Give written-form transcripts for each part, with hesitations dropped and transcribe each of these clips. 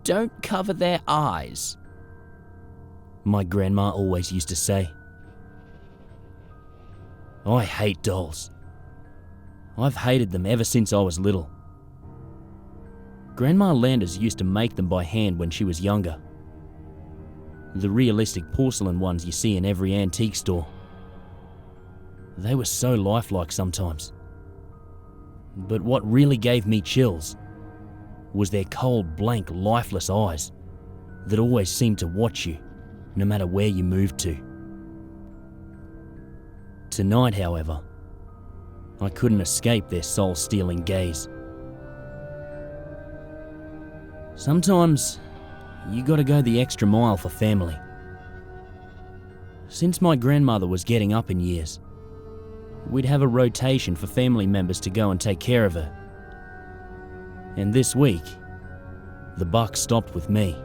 Don't cover their eyes, my grandma always used to say. I hate dolls. I've hated them ever since I was little. Grandma Landers used to make them by hand when she was younger. The realistic porcelain ones you see in every antique store. They were so lifelike sometimes. But what really gave me chills was their cold, blank, lifeless eyes that always seemed to watch you, no matter where you moved to. Tonight, however, I couldn't escape their soul-stealing gaze. Sometimes, you gotta go the extra mile for family. Since my grandmother was getting up in years, we'd have a rotation for family members to go and take care of her. And this week, the buck stopped with me.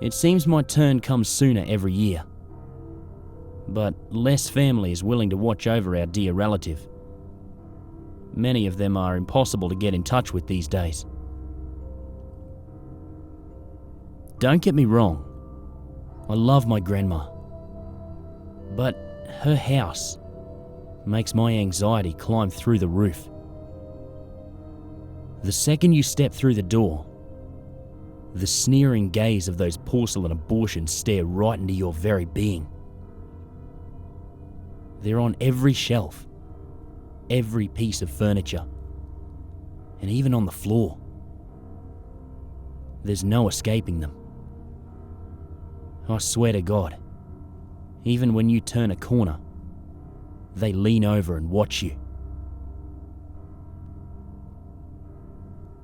It seems my turn comes sooner every year, but less family is willing to watch over our dear relative. Many of them are impossible to get in touch with these days. Don't get me wrong, I love my grandma, but her house makes my anxiety climb through the roof. The second you step through the door, the sneering gaze of those porcelain abortions stare right into your very being. They're on every shelf, every piece of furniture, and even on the floor. There's no escaping them. I swear to God, even when you turn a corner, they lean over and watch you.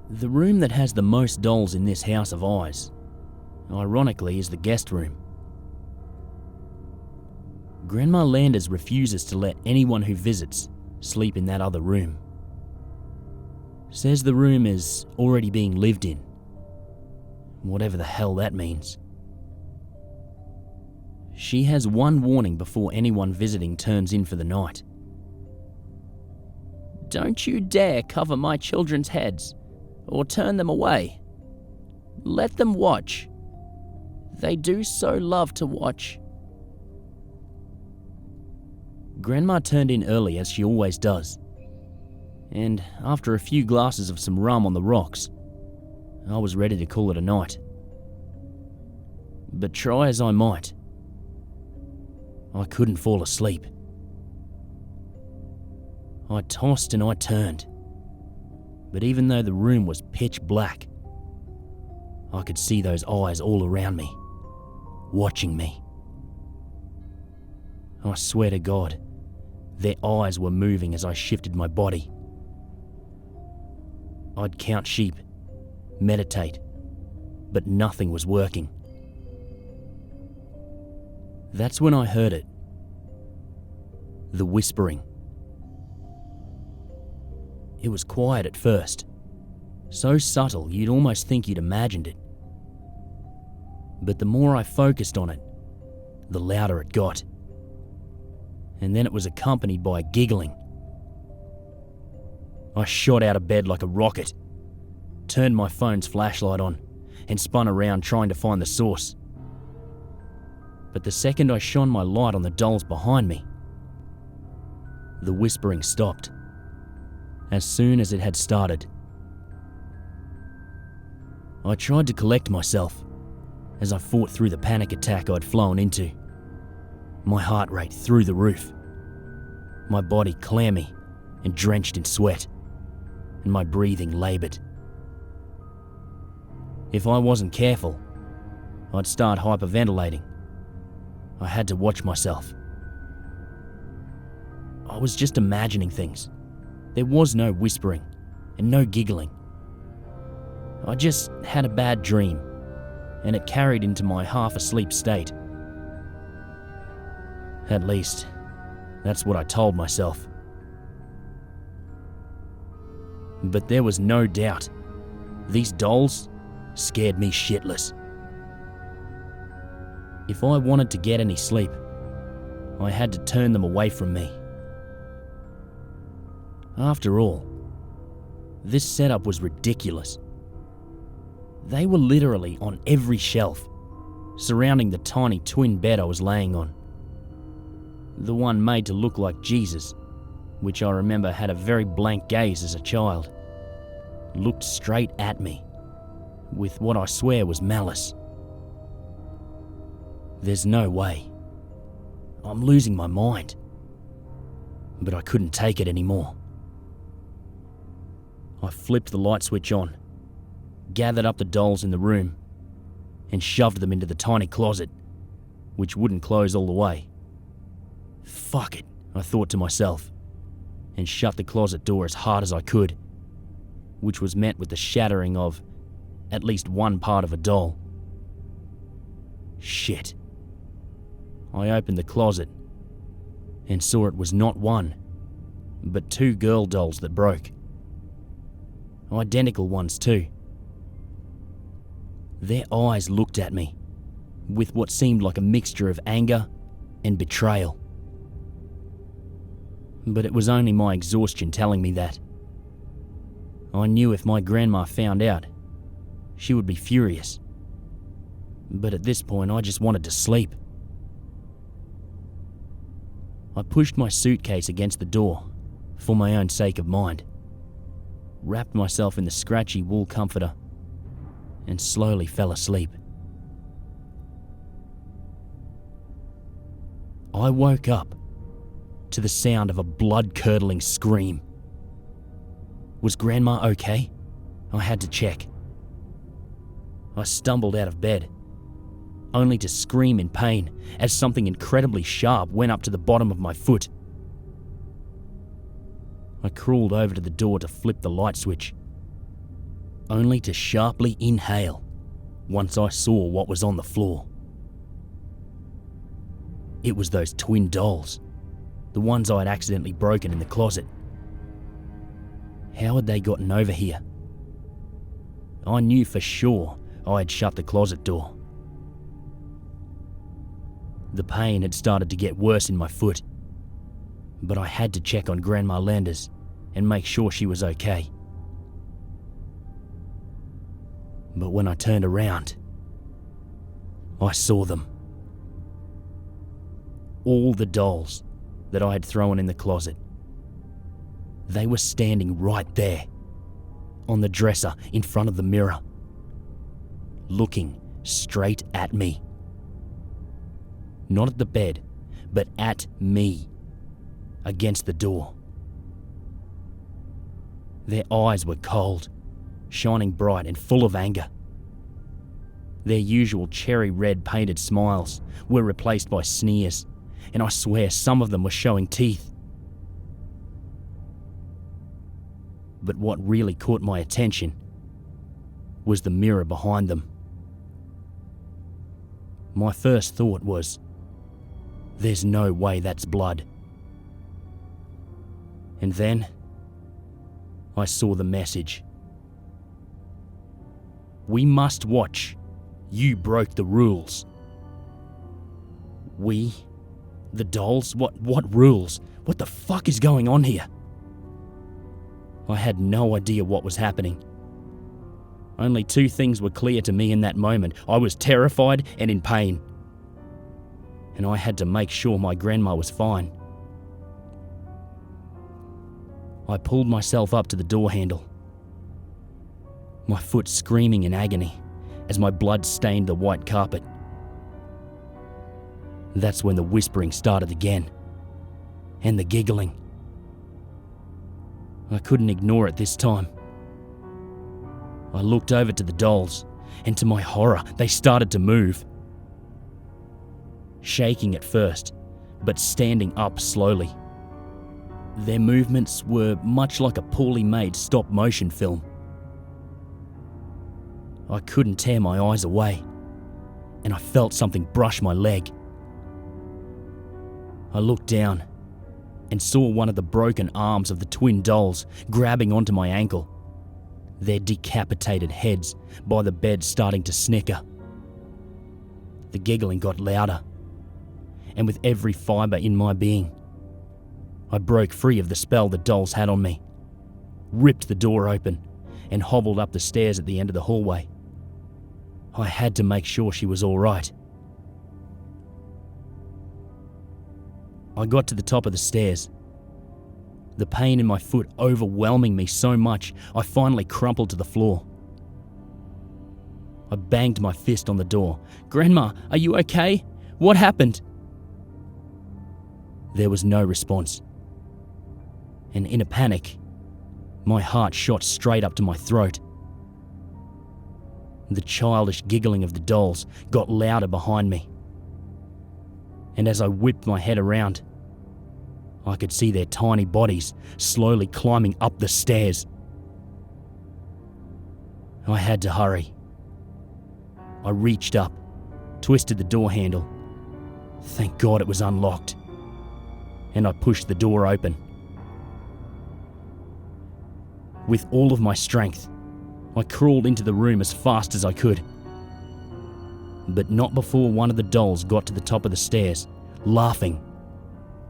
The room that has the most dolls in this house of eyes, ironically, is the guest room. Grandma Landers refuses to let anyone who visits sleep in that other room. Says the room is already being lived in, whatever the hell that means. She has one warning before anyone visiting turns in for the night. Don't you dare cover my children's heads or turn them away. Let them watch. They do so love to watch. Grandma turned in early, as she always does, and after a few glasses of some rum on the rocks, I was ready to call it a night. But try as I might, I couldn't fall asleep. I tossed and I turned, but even though the room was pitch black, I could see those eyes all around me, watching me. I swear to God, their eyes were moving as I shifted my body. I'd count sheep, meditate, but nothing was working. That's when I heard it. The whispering. It was quiet at first, so subtle you'd almost think you'd imagined it. But the more I focused on it, the louder it got. And then it was accompanied by a giggling. I shot out of bed like a rocket, turned my phone's flashlight on, and spun around trying to find the source. But the second I shone my light on the dolls behind me, the whispering stopped, as soon as it had started. I tried to collect myself as I fought through the panic attack I'd flown into. My heart rate through the roof, my body clammy and drenched in sweat, and my breathing laboured. If I wasn't careful, I'd start hyperventilating. I had to watch myself. I was just imagining things. There was no whispering and no giggling. I just had a bad dream, and it carried into my half-asleep state. At least, that's what I told myself. But there was no doubt, these dolls scared me shitless. If I wanted to get any sleep, I had to turn them away from me. After all, this setup was ridiculous, They were literally on every shelf, surrounding the tiny twin bed I was laying on. The one made to look like Jesus, which I remember had a very blank gaze as a child, looked straight at me, with what I swear was malice. There's no way. I'm losing my mind. But I couldn't take it anymore. I flipped the light switch on, gathered up the dolls in the room, and shoved them into the tiny closet, which wouldn't close all the way. Fuck it, I thought to myself, and shut the closet door as hard as I could, which was met with the shattering of at least one part of a doll. Shit. I opened the closet and saw it was not one, but 2 girl dolls that broke. Identical ones too. Their eyes looked at me with what seemed like a mixture of anger and betrayal. But it was only my exhaustion telling me that. I knew if my grandma found out, she would be furious. But at this point, I just wanted to sleep. I pushed my suitcase against the door for my own sake of mind, wrapped myself in the scratchy wool comforter, and slowly fell asleep. I woke up to the sound of a blood-curdling scream. Was Grandma okay? I had to check. I stumbled out of bed, only to scream in pain as something incredibly sharp went up to the bottom of my foot. I crawled over to the door to flip the light switch, only to sharply inhale once I saw what was on the floor. It was those twin dolls, the ones I had accidentally broken in the closet. How had they gotten over here? I knew for sure I had shut the closet door. The pain had started to get worse in my foot, but I had to check on Grandma Landers and make sure she was okay. But when I turned around, I saw them. All the dolls that I had thrown in the closet. They were standing right there, on the dresser in front of the mirror, looking straight at me. Not at the bed, but at me, against the door. Their eyes were cold, shining bright and full of anger. Their usual cherry red painted smiles were replaced by sneers, and I swear some of them were showing teeth. But what really caught my attention was the mirror behind them. My first thought was, there's no way that's blood. And then I saw the message. We must watch. You broke the rules. We? The dolls? What rules? What the fuck is going on here? I had no idea what was happening. Only 2 things were clear to me in that moment. I was terrified and in pain. And I had to make sure my grandma was fine. I pulled myself up to the door handle, my foot screaming in agony as my blood stained the white carpet. That's when the whispering started again, and the giggling. I couldn't ignore it this time. I looked over to the dolls, and to my horror, they started to move. Shaking at first, but standing up slowly. Their movements were much like a poorly made stop-motion film. I couldn't tear my eyes away, and I felt something brush my leg. I looked down and saw one of the broken arms of the twin dolls grabbing onto my ankle, their decapitated heads by the bed starting to snicker. The giggling got louder, and with every fibre in my being, I broke free of the spell the dolls had on me, ripped the door open, and hobbled up the stairs at the end of the hallway, I had to make sure she was all right. I got to the top of the stairs. The pain in my foot overwhelming me so much, I finally crumpled to the floor. I banged my fist on the door. "Grandma, are you okay? What happened?" There was no response. And in a panic, my heart shot straight up to my throat. The childish giggling of the dolls got louder behind me. And as I whipped my head around, I could see their tiny bodies slowly climbing up the stairs. I had to hurry. I reached up, twisted the door handle. Thank God it was unlocked. And I pushed the door open. With all of my strength, I crawled into the room as fast as I could. But not before one of the dolls got to the top of the stairs, laughing,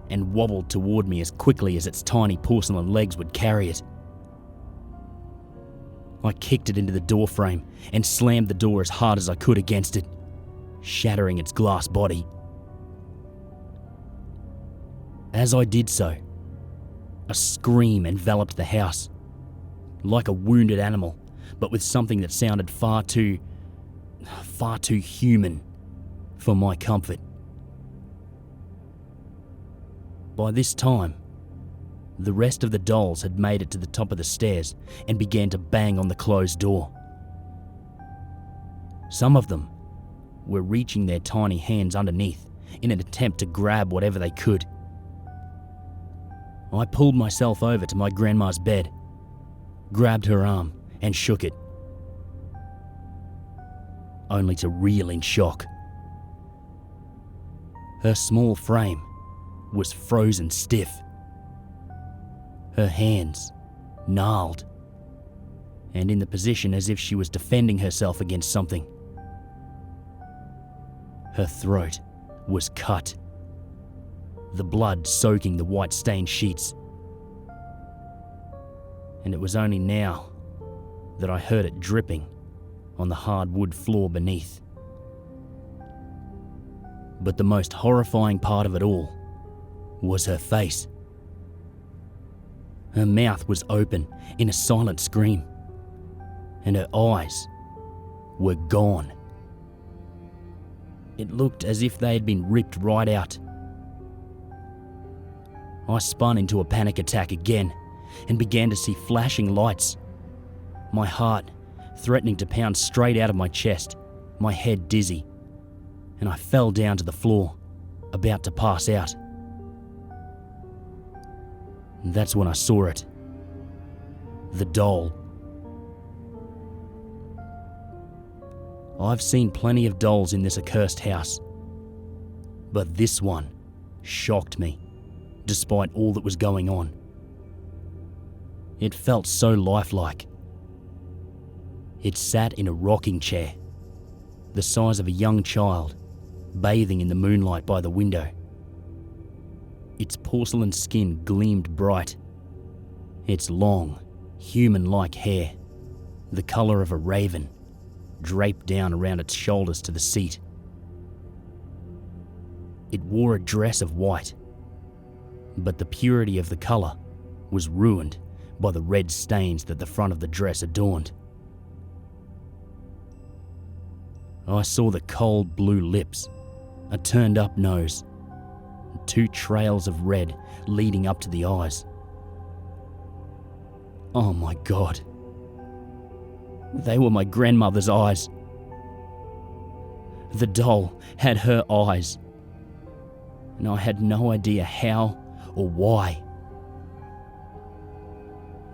and wobbled toward me as quickly as its tiny porcelain legs would carry it. I kicked it into the door frame and slammed the door as hard as I could against it, shattering its glass body. As I did so, a scream enveloped the house, like a wounded animal, but with something that sounded far too human for my comfort. By this time, the rest of the dolls had made it to the top of the stairs and began to bang on the closed door. Some of them were reaching their tiny hands underneath in an attempt to grab whatever they could. I pulled myself over to my grandma's bed, grabbed her arm and shook it, only to reel in shock. Her small frame was frozen stiff, her hands gnarled, and in the position as if she was defending herself against something. Her throat was cut, the blood soaking the white-stained sheets. And it was only now that I heard it dripping on the hard wood floor beneath. But the most horrifying part of it all was her face. Her mouth was open in a silent scream, and her eyes were gone. It looked as if they had been ripped right out. I spun into a panic attack again and began to see flashing lights. My heart threatening to pound straight out of my chest, my head dizzy, and I fell down to the floor, about to pass out. That's when I saw it. The doll. I've seen plenty of dolls in this accursed house, but this one shocked me, despite all that was going on. It felt so lifelike. It sat in a rocking chair, the size of a young child, bathing in the moonlight by the window. Its porcelain skin gleamed bright. Its long, human-like hair, the colour of a raven, draped down around its shoulders to the seat. It wore a dress of white, but the purity of the colour was ruined by the red stains that the front of the dress adorned. I saw the cold blue lips, a turned-up nose, and 2 trails of red leading up to the eyes. Oh my God. They were my grandmother's eyes. The doll had her eyes, and I had no idea how or why.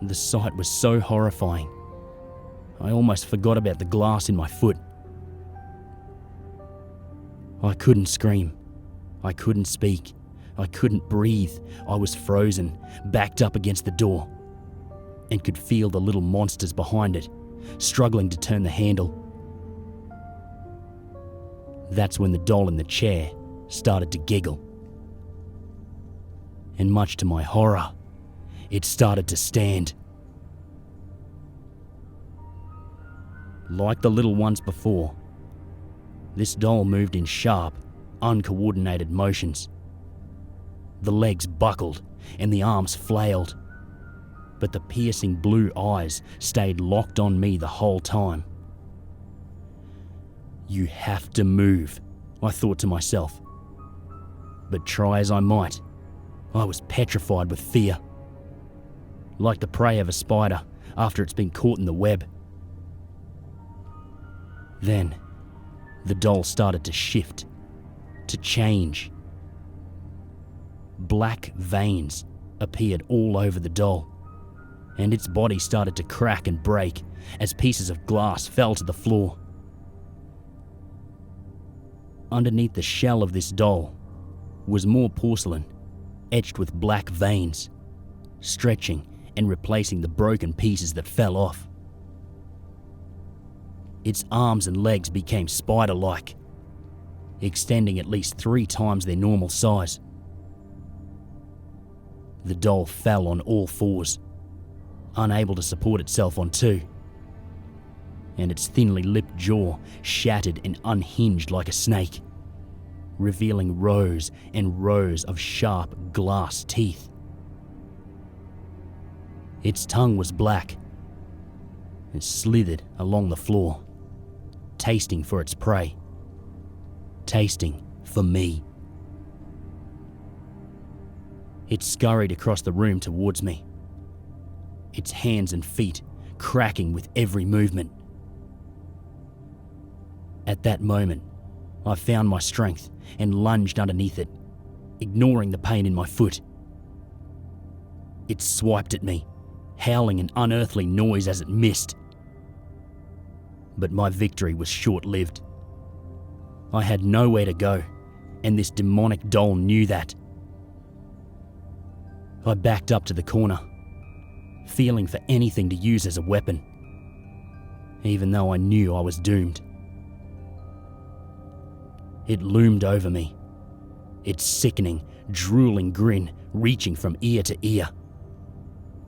The sight was so horrifying, I almost forgot about the glass in my foot. I couldn't scream. I couldn't speak. I couldn't breathe. I was frozen, backed up against the door, and could feel the little monsters behind it, struggling to turn the handle. That's when the doll in the chair started to giggle. And much to my horror, it started to stand. Like the little ones before, This doll moved in sharp, uncoordinated motions. The legs buckled and the arms flailed, but the piercing blue eyes stayed locked on me the whole time. You have to move, I thought to myself. But try as I might, I was petrified with fear. Like the prey of a spider after it's been caught in the web. Then, the doll started to shift, to change. Black veins appeared all over the doll, and its body started to crack and break as pieces of glass fell to the floor. Underneath the shell of this doll was more porcelain, etched with black veins, stretching and replacing the broken pieces that fell off. Its arms and legs became spider-like, extending at least 3 times their normal size. The doll fell on all fours, unable to support itself on 2, and its thinly lipped jaw shattered and unhinged like a snake, revealing rows and rows of sharp glass teeth. Its tongue was black. It slithered along the floor, tasting for its prey, tasting for me. It scurried across the room towards me, its hands and feet cracking with every movement. At that moment, I found my strength and lunged underneath it, ignoring the pain in my foot. It swiped at me, howling an unearthly noise as it missed. But my victory was short-lived. I had nowhere to go, and this demonic doll knew that. I backed up to the corner, feeling for anything to use as a weapon, even though I knew I was doomed. It loomed over me, its sickening, drooling grin reaching from ear to ear,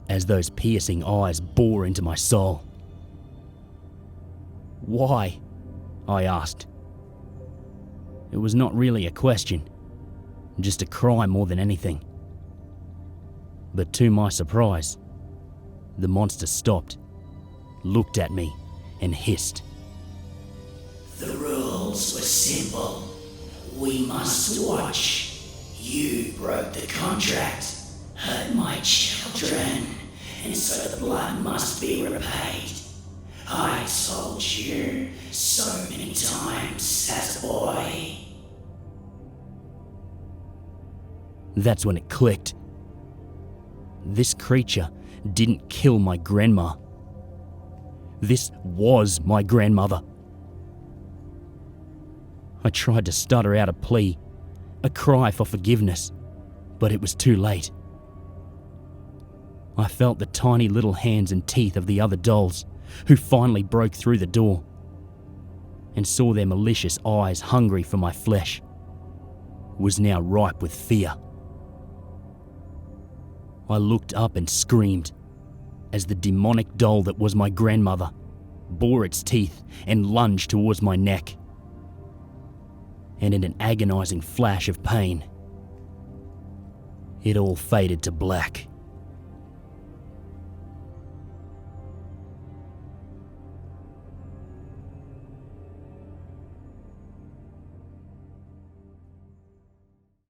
as those piercing eyes bore into my soul. Why? I asked. It was not really a question, just a cry more than anything. But to my surprise, the monster stopped, looked at me, and hissed. The rules were simple. We must watch. You broke the contract, hurt my children, and so the blood must be repaid. I told you so many times as a boy. That's when it clicked. This creature didn't kill my grandma. This was my grandmother. I tried to stutter out a plea, a cry for forgiveness, but it was too late. I felt the tiny little hands and teeth of the other dolls, who finally broke through the door, and saw their malicious eyes hungry for my flesh, was now ripe with fear. I looked up and screamed as the demonic doll that was my grandmother bore its teeth and lunged towards my neck. And in an agonizing flash of pain, it all faded to black.